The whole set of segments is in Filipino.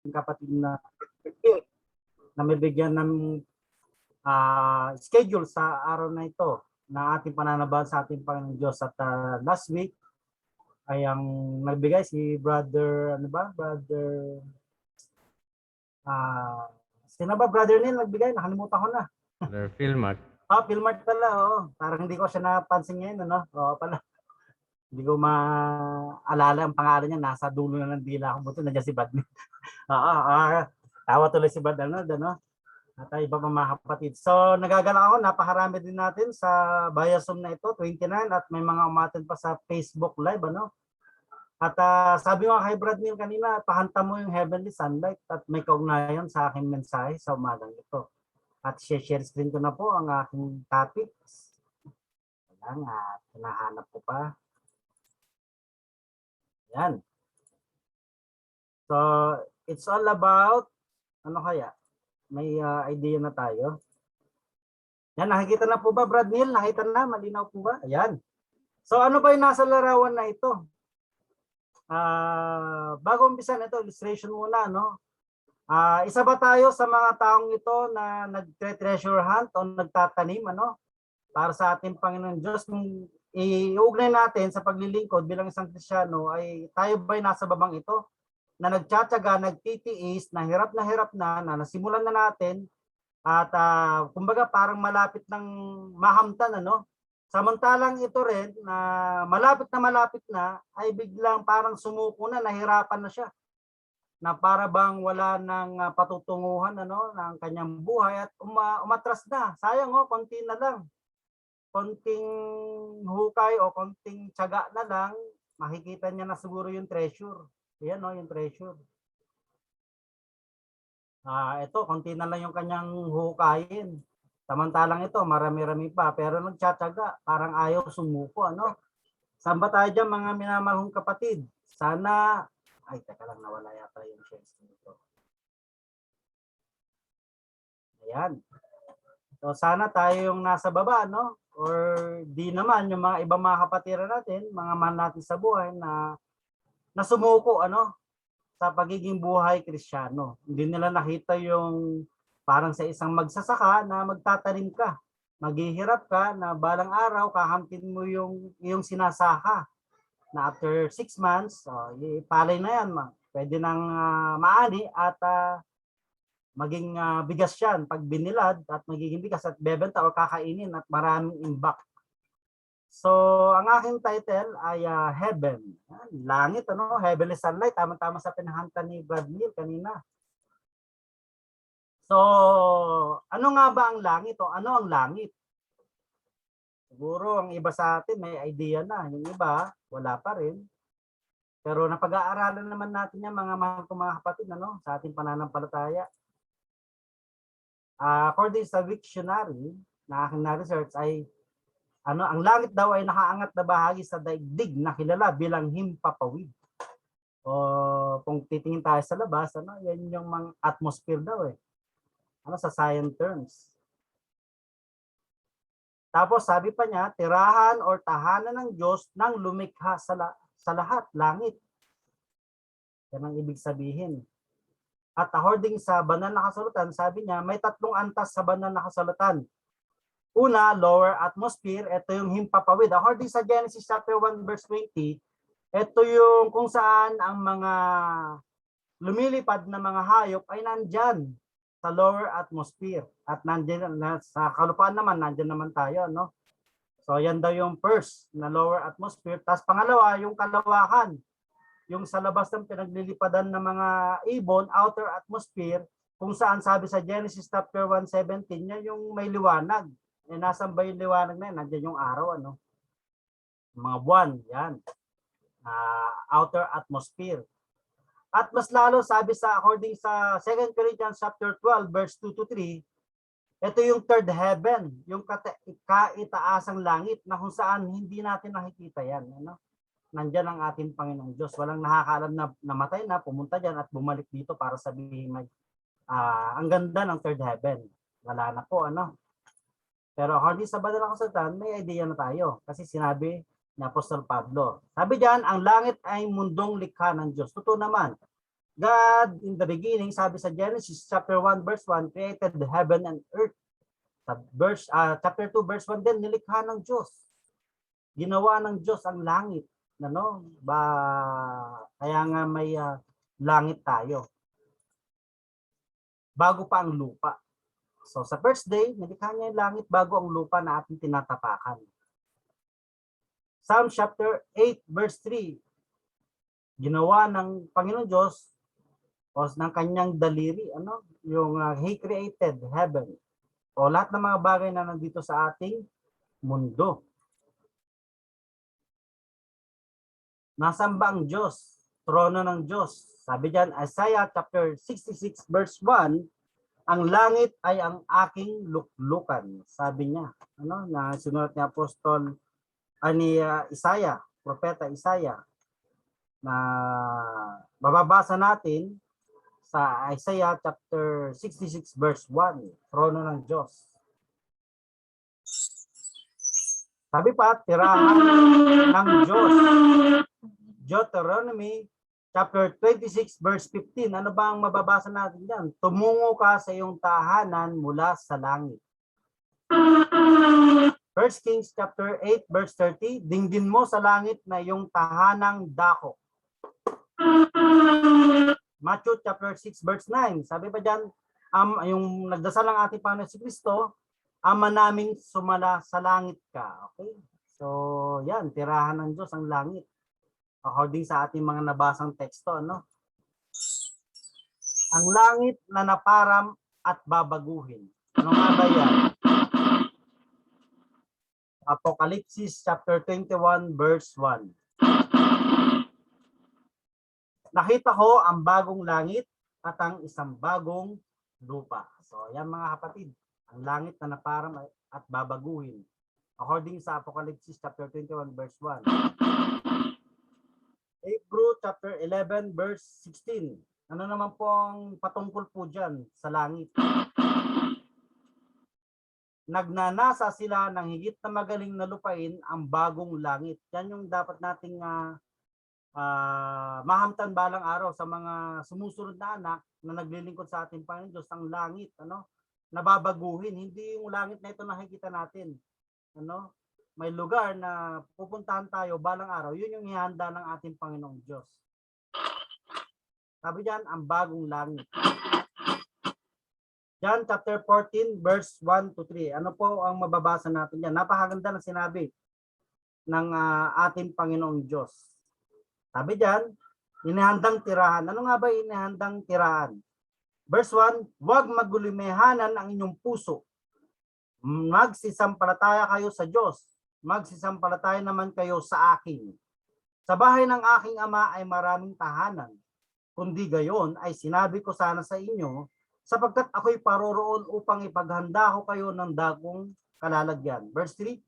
kapatid na may bigyan ng schedule sa araw na ito na ating pananabahan sa ating Panginoong Diyos. At last week ay ang nagbigay si brother, sino ba brother Neil nagbigay? Nakalimutan ko na. Brother Philmart. Philmart pala, oo. Parang hindi ko siya napansin ngayon, ano? Oo pala. Hindi ko maalala ang pangalan niya. Nasa dulo na ng dila ko. Buto nandiyan si Bad. Tawa tuloy si Bad, ano? At iba pa mga kapatid. So, nagagalak ako. Napakarami din natin sa Bayasum na ito, 29. At may mga umatin pa sa Facebook Live, ano? At sabi nga kay Brad Neil kanina, pahanta mo yung Heavenly Sunlight at may kaugnayan sa aking mensahe sa umagang ito. At share screen ko na po ang aking topics. Ayan, hinahanap ko pa. Yan. So, it's all about, ano kaya? May idea na tayo. Yan, nakikita na po ba, Brad Neil? Nakita na? Malinaw po ba? Ayan. So, ano ba yung nasa larawan na ito? Bago umpisa na ito, illustration muna, no? Isa ba tayo sa mga taong ito na nag-treasure hunt o nagtatanim, ano? Para sa ating Panginoon Diyos, kung iugnay natin sa paglilingkod bilang isang Kristyano, ay tayo ba'y nasa babang ito na nagtsatsaga, nagtitiis, na hirap na nasimulan na natin at kumbaga parang malapit ng mahamtan, ano? Samantalang ito rin na malapit na ay biglang parang sumuko na, nahirapan na siya. Na para bang wala ng patutunguhan, ano, ng kanyang buhay at umatras na. Sayang, konti na lang. Konting hukay o konting tiyaga na lang, makikita niya na siguro yung treasure. Ayan, yung treasure. Ito, konti na lang yung kanyang hukayin. Samantalang ito, marami-rami pa. Pero nagtsatsaga, parang ayaw sumuko, ano? Saan ba tayo dyan, mga minamahong kapatid? Sana, ay, teka lang, nawala yata yung shares nito. Ayan. So, sana tayo yung nasa baba, no? Or di naman yung mga ibang mga kapatiran natin, mga man natin sa buhay na sumuko, ano, sa pagiging buhay Kristiyano. Hindi nila nakita yung parang sa isang magsasaka na magtatanim ka. Maghihirap ka na balang araw kahampin mo yung sinasaka. Na after 6 months, palay na yan. Pwede nang maani at maging bigas yan pag binilad at magiging bigas at bebenta o kakainin at maraming imbak. So, ang aking title ay Heaven. Langit, ano? Heavenly Sunlight. Tama-tama sa pinahanta ni Brad Neil kanina. So, ano nga ba ang langit o ano ang langit? Siguro ang iba sa atin may idea na. Yung iba, wala pa rin. Pero napag-aaralan naman natin yan mga mahal kong mga kapatid, ano? Sa ating pananampalataya. According sa Wiktionary na aking na-research ay ang langit daw ay nakaangat na bahagi sa daigdig na kilala bilang himpapawid. O kung titingin tayo sa labas, yan yung mga atmosphere daw sa science terms. Tapos sabi pa niya, tirahan or tahanan ng Diyos nang lumikha sa lahat, langit. Yan ang ibig sabihin. At according sa banal na kasulatan, sabi niya, may 3 antas sa banal na kasulatan. Una, lower atmosphere, ito yung himpapawid. According sa Genesis chapter 1 verse 20, ito yung kung saan ang mga lumilipad na mga hayop ay nandyan sa lower atmosphere. At nandyan, sa kalupaan naman, nandyan naman tayo, no? So, yan daw yung first na lower atmosphere. Tapos pangalawa, yung kalawakan. Yung sa labas ng pinaglilipadan ng mga ibon, outer atmosphere, kung saan sabi sa Genesis chapter 1:17, yan yung may liwanag. Nasaan ba yung liwanag na yan? Nandiyan yung araw, ano? Mga buwan, yan. Outer atmosphere. At mas lalo sabi sa according sa 2 Corinthians chapter 12 verse 2 to 3, ito yung third heaven, yung kaitaasang langit na kung saan hindi natin nakikita yan, ano? Nandiyan ang ating Panginoong Diyos. Walang nakakaalam na namatay na, pumunta dyan at bumalik dito para sabihin ang ganda ng third heaven. Wala na po, ano? Pero according sa banal na kasulatan, may idea na tayo. Kasi sinabi ni Apostol Pablo. Sabi diyan, ang langit ay mundong likha ng Diyos. Totoo naman. God in the beginning, sabi sa Genesis chapter 1 verse 1, created the heaven and earth. Chapter 2 verse 1 din, nilikha ng Diyos. Ginawa ng Diyos ang langit. Ano? Kaya nga may langit tayo. Bago pa ang lupa. So sa first day, nilikha niya yung langit bago ang lupa na ating tinatapakan. Psalm chapter 8 verse 3, ginawa ng Panginoon Diyos o ng kanyang daliri, yung He created heaven o lahat ng mga bagay na nandito sa ating mundo. Nasaan ba ang Diyos? Trono ng Diyos. Sabi diyan, Isaiah chapter 66 verse 1, ang langit ay ang aking luklukan. Sabi niya, na sinulat ni Apostol ni Isaiah, Propeta Isaiah, na mababasa natin sa Isaiah chapter 66 verse 1, trono ng Diyos. Sabi pa, tirahan ng Diyos. Deuteronomy chapter 26 verse 15. Ano ba ang mababasa natin diyan? Tumungo ka sa iyong tahanan mula sa langit. 1 Kings chapter 8 verse 30, dinggin mo sa langit na iyong tahanang dako. Matthew chapter 6 verse 9, sabi pa diyan, yung nagdasal ng ating Panginoon si Kristo, Ama naming sumala sa langit ka. Okay? So, yan, tirahan ng Diyos ang langit. According sa ating mga nabasang teksto, Ang langit na naparam at babaguhin. Ano nga ba yan? Apocalypse chapter 21 verse 1. Nakita ko ang bagong langit at ang isang bagong lupa. So, yan mga kapatid, ang langit na naparam at babaguhin. According sa Apocalypse chapter 21 verse 1. Hebrew chapter 11 verse 16. Ano naman po ang patungkol po dyan sa langit? Nagnanasa sila ng higit na magaling na lupain ang bagong langit. Yan yung dapat nating mahamtan balang araw sa mga sumusunod na anak na naglilingkod sa ating Panginoon Diyos, ang langit, nababaguhin. Hindi yung langit na ito nakikita natin. May lugar na pupuntahan tayo balang araw, yun yung ihanda ng ating Panginoong Diyos. Sabi diyan, ang bagong langit. John chapter 14 verse 1 to 3. Ano po ang mababasa natin diyan? Napakaganda ng sinabi ng ating Panginoong Diyos. Sabi diyan, inihandang tirahan. Ano nga ba inihandang tirahan? Verse 1, huwag magulimehanan ang inyong puso. Magsisampalataya kayo sa Diyos. Magsisampalataya naman kayo sa akin. Sa bahay ng aking ama ay maraming tahanan. Kundi gayon ay sinabi ko sana sa inyo, sapagkat ako'y paroroon upang ipaghanda ko kayo ng dagong kalalagyan. Verse 3,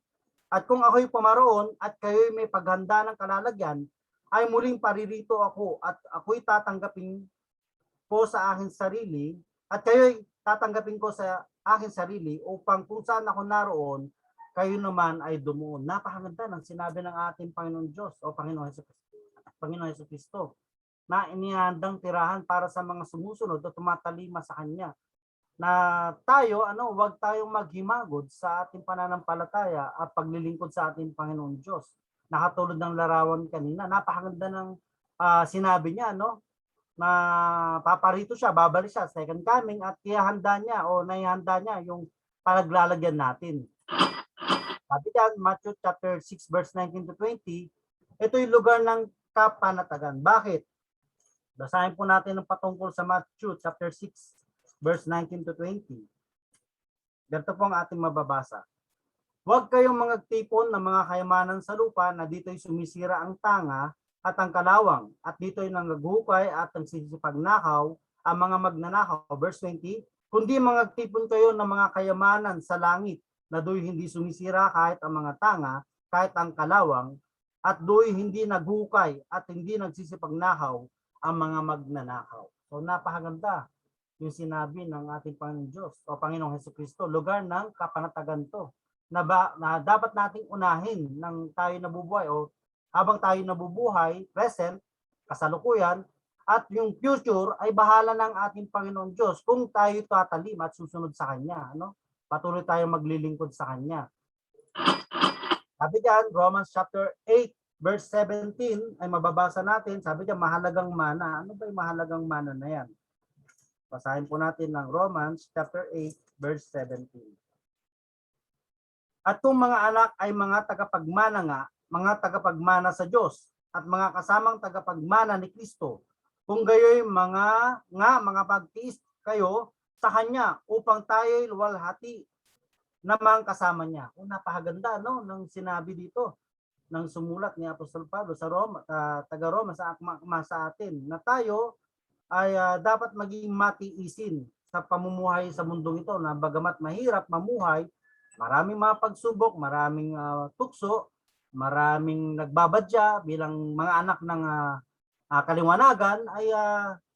at kung ako'y pumaroon at kayo'y may paghanda ng kalalagyan, ay muling paririto ako at ako'y tatanggapin ko sa aking sarili at kayo'y tatanggapin ko sa aking sarili upang kung saan ako naroon, kayo naman ay dumuon. Napakaganda ng sinabi ng ating Panginoon Diyos o Panginoon Jesucristo na inihandang tirahan para sa mga sumusunod o tumatalima sa Kanya. Na tayo, huwag tayong maghimagod sa ating pananampalataya at paglilingkod sa ating Panginoon Diyos. Nakatulad ng larawan kanina, napakaganda ng sinabi niya, na paparito siya, babalik siya, second coming, at ihanda niya o naihanda niya yung palaglalagyan natin. Sabi diyan, Matthew chapter 6 verse 19 to 20, ito yung lugar ng kapanatagan. Bakit? Basahin po natin ang patungkol sa Matthew chapter 6 verse 19 to 20. Ganito po ang ating mababasa. Huwag kayong mga tipon ng mga kayamanan sa lupa na dito'y sumisira ang tanga at ang kalawang at dito'y nangaghukay at ang sisipagnakaw ang mga magnanakaw. Verse 20, kundi mga tipon kayo ng mga kayamanan sa langit na do'y hindi sumisira kahit ang mga tanga, kahit ang kalawang, at do'y hindi naghukay at hindi nagsisipagnakaw ang mga magnanakaw. So napakaganda yung sinabi ng ating Panginoon Diyos o Panginoong Jesucristo, lugar ng kapanatagan to na dapat nating unahin ng tayo nabubuhay o habang tayo nabubuhay, present, kasalukuyan, At yung future ay bahala ng ating Panginoon Diyos kung tayo tatalim at susunod sa Kanya. Ano? Patuloy tayong maglilingkod sa Kanya. Sabi diyan, Romans chapter 8, verse 17, ay mababasa natin. Sabi diyan, mahalagang mana. Ano ba yung mahalagang mana na yan? Basahin po natin ng Romans chapter 8, verse 17. At kung mga anak ay mga tagapagmana nga, mga tagapagmana sa Diyos, at mga kasamang tagapagmana ni Kristo, kung gayo'y mga pagtiis kayo sa Kanya upang tayo'y luwalhati namang kasama niya. O, napakaganda, no, ng sinabi dito ng sumulat ni Apostol Pablo sa Roma, taga-Roma sa atin, na tayo ay dapat maging matiisin sa pamumuhay sa mundong ito, na bagamat mahirap mamuhay, maraming mga pagsubok, maraming tukso, maraming nagbabadya bilang mga anak ng kaliwanagan, ay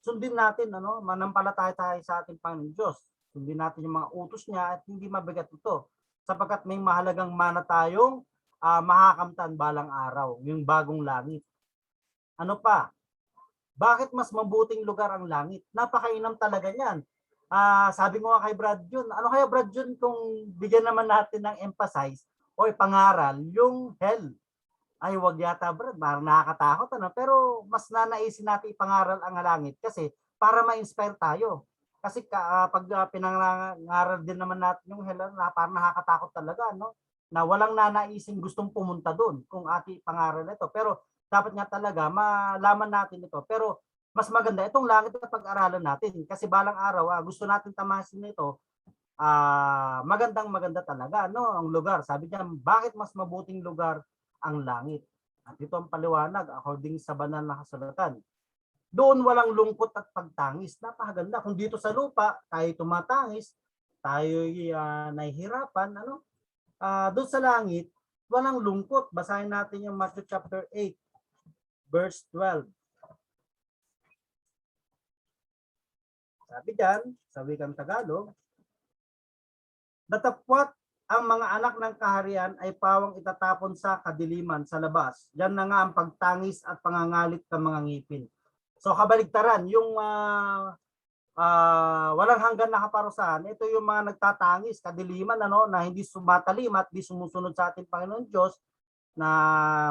sundin natin, ano, manampalataya tayo sa ating Panginoon Diyos. Sundin natin yung mga utos niya at hindi mabigat ito, sapagkat may mahalagang mana tayong makakamtan balang araw, yung bagong langit. Ano pa? Bakit mas mabuting lugar ang langit? Napakainam talaga niyan. Sabi mo nga kay Brad Jun, ano kaya Brad Jun kung bigyan naman natin ng emphasize o pangaral yung hell? Ay, wag yata Brad, parang nakakatakot, ano? Pero mas nanaisin natin ipangaral ang langit kasi para ma-inspire tayo. Kasi pag pinangaral din naman natin yung hell, parang nakakatakot talaga, no? Na walang nanaisin gustong pumunta doon kung ating pangaral ito. Pero dapat nga talaga malaman natin ito. Pero mas maganda itong langit na pag-aralan natin kasi balang araw gusto natin tamasin nito, maganda talaga, no, ang lugar. Sabi niya, bakit mas mabuting lugar ang langit? At ito ang paliwanag according sa banal na kasulatan. Doon walang lungkot at pagtangis. Napakaganda. Kung dito sa lupa tayo tumatangis, tayo nahihirapan, ano? Doon sa langit walang lungkot. Basahin natin yung Matthew chapter 8 verse 12. Sabi diyan sa wikang Tagalog, datapwat ang mga anak ng kaharian ay pawang itatapon sa kadiliman sa labas. Diyan na nga ang pagtangis at pangangalit ng mga ngipin. So kabaligtaran, yung walang hanggan na kaparusahan, ito yung mga nagtatangis, kadiliman, ano, na hindi sumatalim at di sumusunod sa ating Panginoon Diyos, na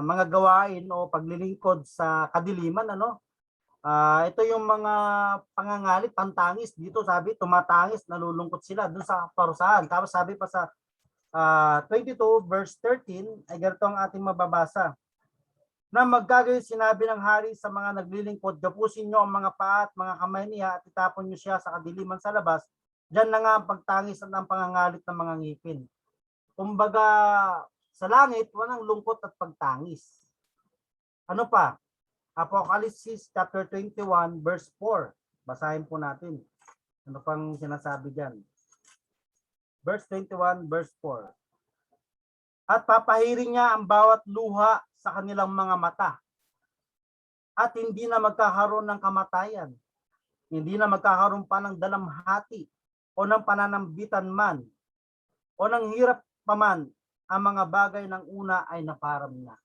mga gawain o paglilingkod sa kadiliman, ano. Ito yung mga pangangalit, pantangis. Dito sabi, tumatangis, nalulungkot sila dun sa parusahan. Tapos sabi pa sa 22 verse 13, ay ganito ang ating mababasa. Na magkagayon sinabi ng hari sa mga naglilingkod, gapusin nyo ang mga paa at mga kamay niya at itapon nyo siya sa kadiliman sa labas. Diyan na nga ang pagtangis at ang pangangalit ng mga ngipin. Kumbaga, sa langit, walang lungkot at pagtangis. Ano pa? Apocalypse chapter 21 verse 4. Basahin po natin. Ano pang sinasabi diyan? Verse 21 verse 4. At papahirin niya ang bawat luha sa kanilang mga mata. At hindi na magkakaroon ng kamatayan. Hindi na magkakaroon pa ng dalamhati o ng pananambitan man o ng hirap pa man. Ang mga bagay ng una ay naparam na.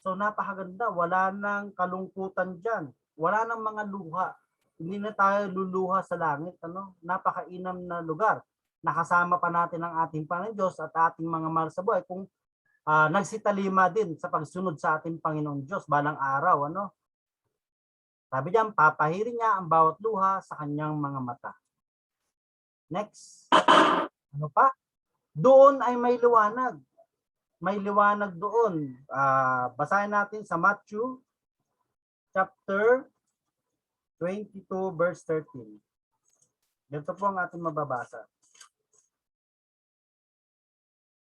So napakaganda, wala nang kalungkutan diyan. Wala nang mga luha. Hindi na tayo luluha sa langit, ano? Napakainam na lugar. Nakasama pa natin ang ating Panginoon Diyos at ating mga mahal sa buhay kung nagsitalima din sa pagsunod sa ating Panginoong Diyos balang araw, ano? Sabi diyan, papahirin niya ang bawat luha sa kanyang mga mata. Next. Ano pa? Doon ay may liwanag. May liwanag doon. Basahin natin sa Matthew chapter 22 verse 13. Ganito po ang ating mababasa.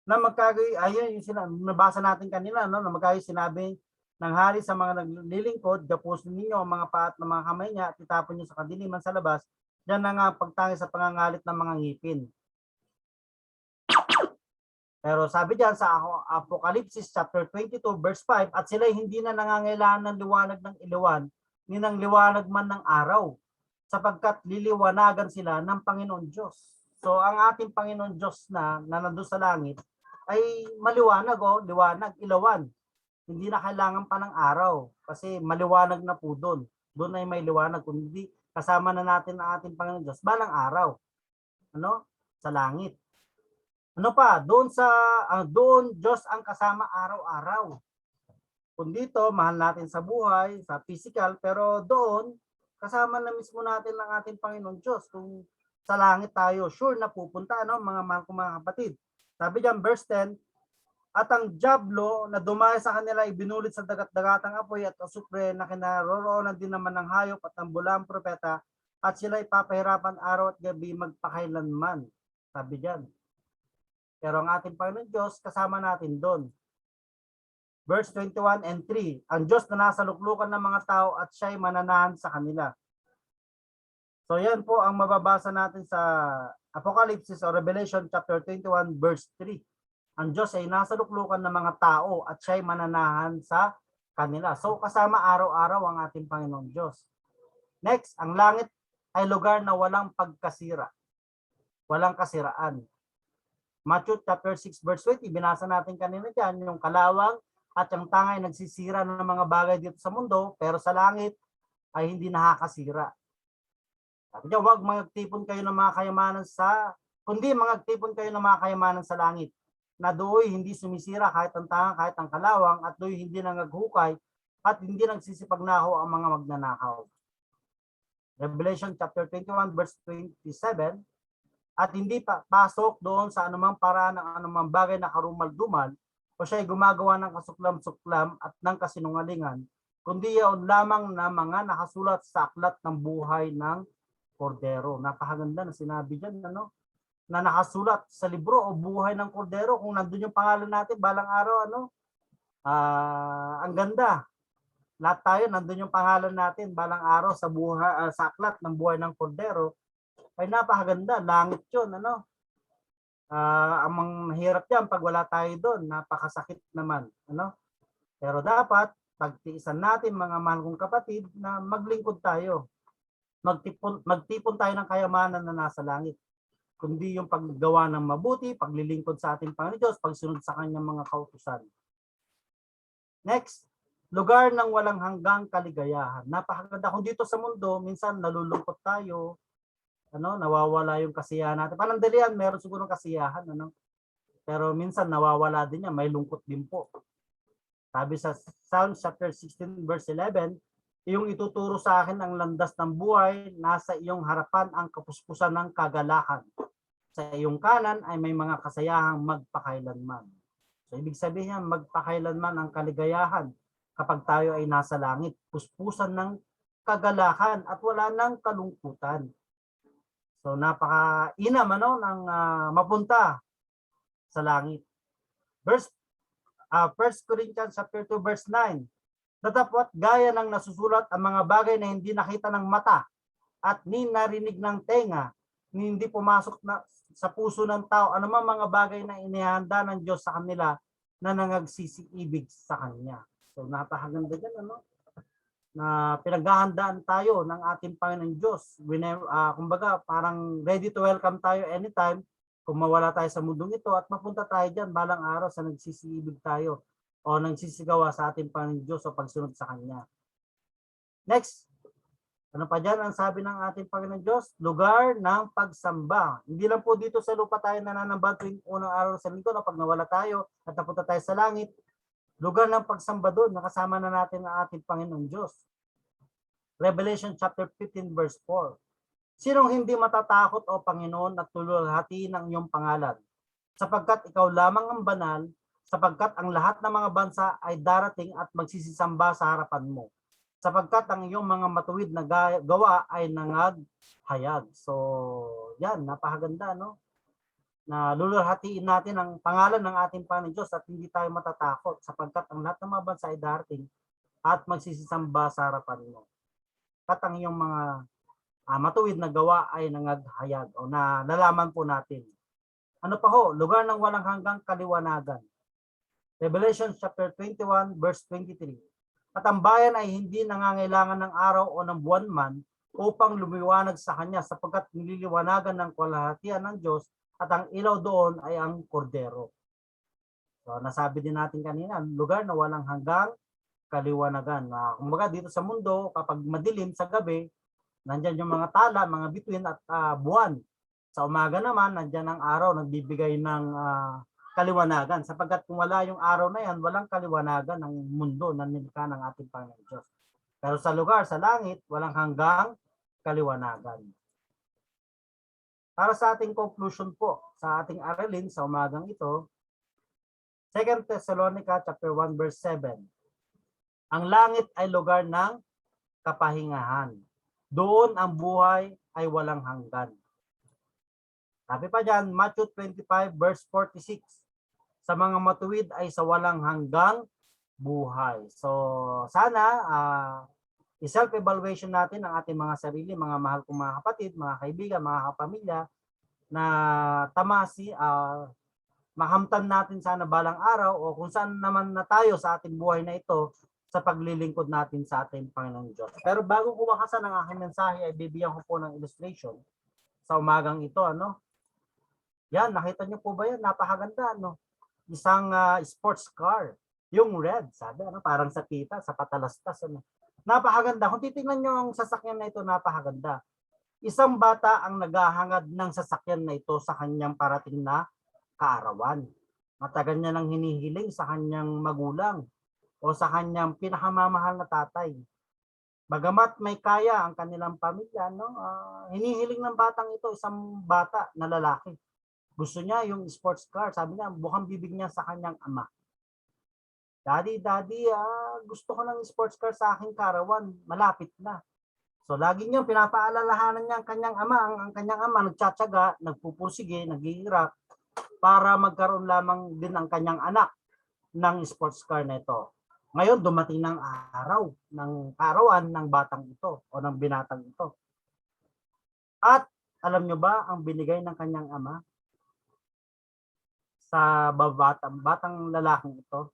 Na magkagayon, ayun yung nabasa natin kanina, no? Na magkagayon sinabi ng hari sa mga naglilingkod, gapusin ninyo ang mga paa at mga kamay niya at itapon niyo sa kadiliman sa labas. Diyan na nga pagtangis sa pangangalit ng mga ngipin. Pero sabi diyan sa Apocalypse chapter 22 verse 5, at sila hindi na nangangailangan ng liwanag ng ilawan, ni ng liwanag man ng araw, sapagkat liliwanagan sila ng Panginoon Diyos. So ang ating Panginoon Diyos na nandoon sa langit ay maliwanag, liwanag, ilawan. Hindi na kailangan pa ng araw kasi maliwanag na po doon. Doon ay may liwanag, kundi kasama na natin ang ating Panginoon Diyos balang araw. Ano? Sa langit. Ano pa? Doon Diyos ang kasama araw-araw. Kung dito, mahal natin sa buhay, sa physical, pero doon, kasama na mismo natin ang ating Panginoon Diyos. Kung sa langit tayo, sure na pupunta, ano, mga mahal kong mga kapatid. Sabi diyan, verse 10, at ang diablo na dumaya sa kanila ibinulit sa dagat-dagatang apoy at asupre na kinaroroonan din naman ng hayop at ng bulang propeta at sila ipapahirapan araw at gabi magpakailanman. Sabi diyan. Pero ang ating Panginoon Diyos, kasama natin doon. Verse 21 and 3, ang Diyos na nasa luklukan ng mga tao at siya'y mananahan sa kanila. So yan po ang mababasa natin sa Apocalypse o Revelation chapter 21 verse 3. Ang Diyos ay nasa luklukan ng mga tao at siya'y mananahan sa kanila. So kasama araw-araw ang ating Panginoong Diyos. Next, ang langit ay lugar na walang pagkasira. Walang kasiraan. Matthew chapter 6 verse 20, binasa natin kanina dyan, yung kalawang at yung tangay nagsisira ng mga bagay dito sa mundo, pero sa langit ay hindi nakakasira. Sabi niya, huwag magtipon kayo ng mga kayamanan kundi magtipon kayo ng mga kayamanan sa langit, na do'y hindi sumisira kahit ang tanga, kahit ang kalawang, at do'y hindi nangaghukay, at hindi nagsisipagnakaw ang mga magnanakaw. Revelation chapter 21 verse 27, at hindi pasok doon sa anumang paraan ng anumang bagay na karumal-dumal, o siya'y gumagawa ng kasuklam-suklam at ng kasinungalingan, kundi yaon lamang na mga nakasulat sa aklat ng buhay ng Kordero. Napakaganda na sinabi dyan, ano? Na nakasulat sa libro o buhay ng Kordero. Kung nandun yung pangalan natin, balang araw, ano? Ang ganda. Lahat tayo, nandun yung pangalan natin, balang araw sa buhay, sa aklat ng buhay ng Kordero. Ay napakaganda, langit yun, ano? Ang mahirap yan pag wala tayo doon, napakasakit naman, ano? Pero dapat pagtiisan natin, mga mahal kong kapatid, na maglingkod tayo. Magtipon tayo ng kayamanan na nasa langit. Kundi yung paggawa ng mabuti, paglilingkod sa ating Panginoon Diyos, pagsunod sa kanyang mga kautusan. Next, lugar ng walang hanggang kaligayahan. Napakaganda. Kung dito sa mundo, minsan nalulungkot tayo, ano, nawawala yung kasiyahan natin. Panandalian, meron siguro kasiyahan, ano? Pero minsan nawawala din yan, may lungkot din po. Sabi sa Psalm chapter 16 verse 11, yung ituturo sa akin ang landas ng buhay, nasa iyong harapan ang kapuspusan ng kagalakan. Sa iyong kanan ay may mga kasayahang magpakailanman. So ibig sabihin magpakailanman ang kaligayahan kapag tayo ay nasa langit, puspusan ng kagalakan at wala ng kalungkutan. So napaka-inam, ano, ng mapunta sa langit. Verse 1 Corinthians chapter 2 verse 9. Datapwat gaya ng nasusulat ang mga bagay na hindi nakita ng mata at ni narinig ng tenga, ni hindi pumasok na sa puso ng tao, anumang mga bagay na inihanda ng Diyos sa kanila na nangagsisiibig sa Kanya. So napakaganda dyan, ano? Na pinaghahandaan tayo ng ating Panginoon Diyos. Kumbaga, parang ready to welcome tayo anytime kung mawala tayo sa mundong ito at mapunta tayo dyan balang araw sa nagsisiibig tayo o nagsisigawa sa ating Panginoon Diyos o pagsunod sa Kanya. Next, ano pa dyan ang sabi ng ating Panginoon Diyos? Lugar ng pagsamba. Hindi lang po dito sa lupa tayo nananamba tuwing unang araw sa linggo na pag nawala tayo at napunta tayo sa langit. Lugar ng pagsamba doon, nakasama na natin ang ating Panginoong Diyos. Revelation chapter 15 verse 4. Sinong hindi matatakot o Panginoon at tululhatiin ang iyong pangalan? Sapagkat ikaw lamang ang banal, sapagkat ang lahat ng mga bansa ay darating at magsisisamba sa harapan mo. Sapagkat ang iyong mga matuwid na gawa ay nangaghayag. So, yan, napakaganda, no? Na lululhatiin natin ang pangalan ng ating Panginoon Diyos at hindi tayo matatakot sapagkat ang lahat ng mga bansa ay darating at magsisisamba sa harapan mo. At ang iyong mga matuwid na gawa ay nangaghayag o na nalaman po natin. Ano pa ho? Lugar ng walang hanggang kaliwanagan. Revelation chapter 21 verse 23. At ang bayan ay hindi nangangailangan ng araw o ng buwan man upang lumiwanag sa kanya sapagkat nililiwanagan ng kalahatian ng Diyos at ang ilaw doon ay ang Kordero. So nasabi din natin kanina, lugar na walang hanggang kaliwanagan. Kumbaga dito sa mundo, kapag madilim sa gabi, nandyan yung mga tala, mga bituin at buwan. Sa umaga naman, nandyan ang araw, nagbibigay ng kaliwanagan. Sapagkat kung wala yung araw na yan, walang kaliwanagan ng mundo na nilikha ng ating Panginoon Diyos. Pero sa lugar, sa langit, walang hanggang kaliwanagan. Para sa ating conclusion po, sa ating aralin sa umagang ito, 2 Thessalonica chapter 1 verse 7. Ang langit ay lugar ng kapahingahan. Doon ang buhay ay walang hanggan. Sabi pa dyan, Matthew 25 verse 46. Sa mga matuwid ay sa walang hanggang buhay. So sana i-self-evaluation natin ang ating mga sarili, mga mahal kong mga kapatid, mga kaibigan, mga kapamilya, na tamasi, mahamtan natin sana balang araw o kung saan naman na tayo sa ating buhay na ito sa paglilingkod natin sa ating Panginoong Diyos. Pero bago ko wakasan ang aking mensahe, ay bibigyan ko po ng illustration sa umagang ito. Yan, nakita niyo po ba yan? Napakaganda. Isang sports car. Yung red, sabi, parang sa kita, sa patalastas. Napakaganda. Kung titingnan niyo ang sasakyan na ito, napakaganda. Isang bata ang naghahangad ng sasakyan na ito sa kanyang parating na kaarawan. Matagal niya nang hinihiling sa kanyang magulang o sa kanyang pinakamamahal na tatay. Bagamat may kaya ang kanilang pamilya, hinihiling ng batang ito, isang bata na lalaki. Gusto niya yung sports car. Sabi niya, bukang bibig niya sa kanyang ama. Daddy, gusto ko ng sports car sa aking karawan. Malapit na. So lagi niyang pinapaalalahanan niya ang kanyang ama. Ang kanyang ama nagtsatsaga, nagpupursige, naghihirap para magkaroon lamang din ang kanyang anak ng sports car na ito. Ngayon dumating ng araw ng karawan ng batang ito o ng binatang ito. At alam niyo ba ang binigay ng kanyang ama sa batang lalaking ito?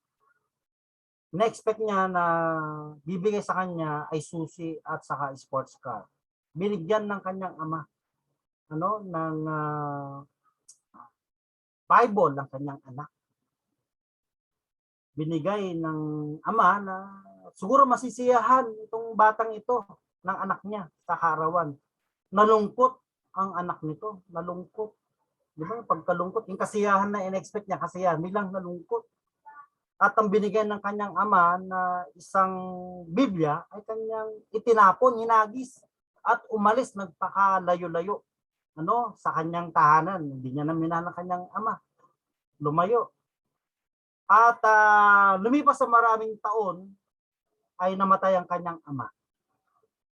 Na-expect niya na bibigay sa kanya ay susi at saka sports car. Binigyan ng kanyang ama ng Bible ng kanyang anak. Binigay ng ama na siguro masisiyahan itong batang ito ng anak niya sa karawan. Nalungkot ang anak nito, nalungkot. Di ba? Pagkalungkot, yung kasiyahan na in-expect niya, kasiyahan, bilang nalungkot. At ang binigay ng kanyang ama na isang Biblia ay kanyang itinapon, hinagis at umalis, nagpakalayo-layo sa kanyang tahanan. Hindi niya na minahal ng kanyang ama. Lumayo. At lumipas sa maraming taon ay namatay ang kanyang ama.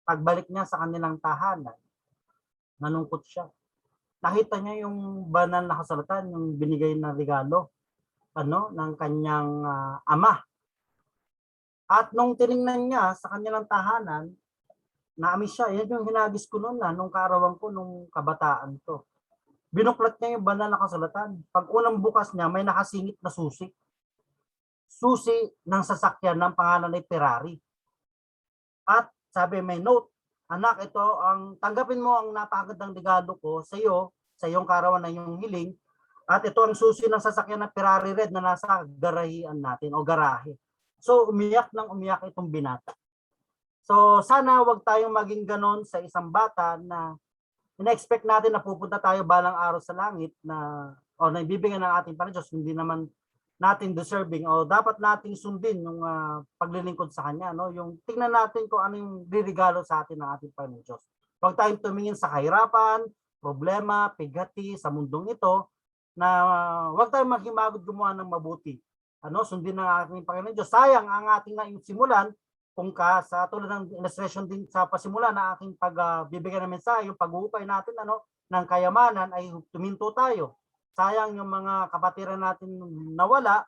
Pagbalik niya sa kanilang tahanan, nalungkot siya. Nakita niya yung banal na kasulatan, yung binigay na regalo ng kanyang ama. At nung tiningnan niya sa kanilang tahanan, naamis siya. Yan yung hinagis ko noon nung kaarawan ko, nung kabataan ko. Binuklat niya yung banal na kasulatan. Pag unang bukas niya, may nakasingit na susi. Susi ng sasakyan ng pangalan ay Ferrari. At sabi, may note, anak, ito ang tanggapin mo ang napakagandang regalo ko sa iyo, sa iyong kaarawan na iyong hiling. At ito ang susi ng sasakyan ng Ferrari red na nasa garahian natin o garahe. So umiyak itong binata. So sana wag tayong maging ganon sa isang bata na ina-expect natin na pupunta tayo balang araw sa langit na o na ibibigay ng ating Panginoon Diyos, hindi naman natin deserving o dapat nating sundin yung paglilingkod sa Kanya. Yung tingnan natin kung ano yung ririgalo sa atin ng ating Panginoon Diyos. Huwag tayong tumingin sa kahirapan, problema, pigati sa mundong ito, na huwag tayong maghimagod gumawa ng mabuti. Sundin ng ating Panginoon Diyos. Sayang ang ating simulan kung sa tulad ng illustration din sa pasimula na aking pagbibigay ng mensahe, yung pag-uupay natin ng kayamanan ay tuminto tayo. Sayang yung mga kapatiran natin nawala,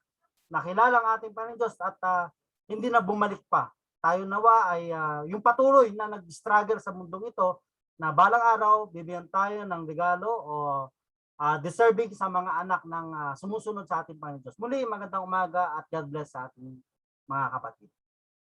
nakilala ang ating Panginoon Diyos at hindi na bumalik pa. Tayo nawa ay yung patuloy na nag-struggle sa mundong ito, na balang araw bibigyan tayo ng regalo o deserving sa mga anak ng sumusunod sa ating Panginoon Diyos. Muli, magandang umaga at God bless sa ating mga kapatid.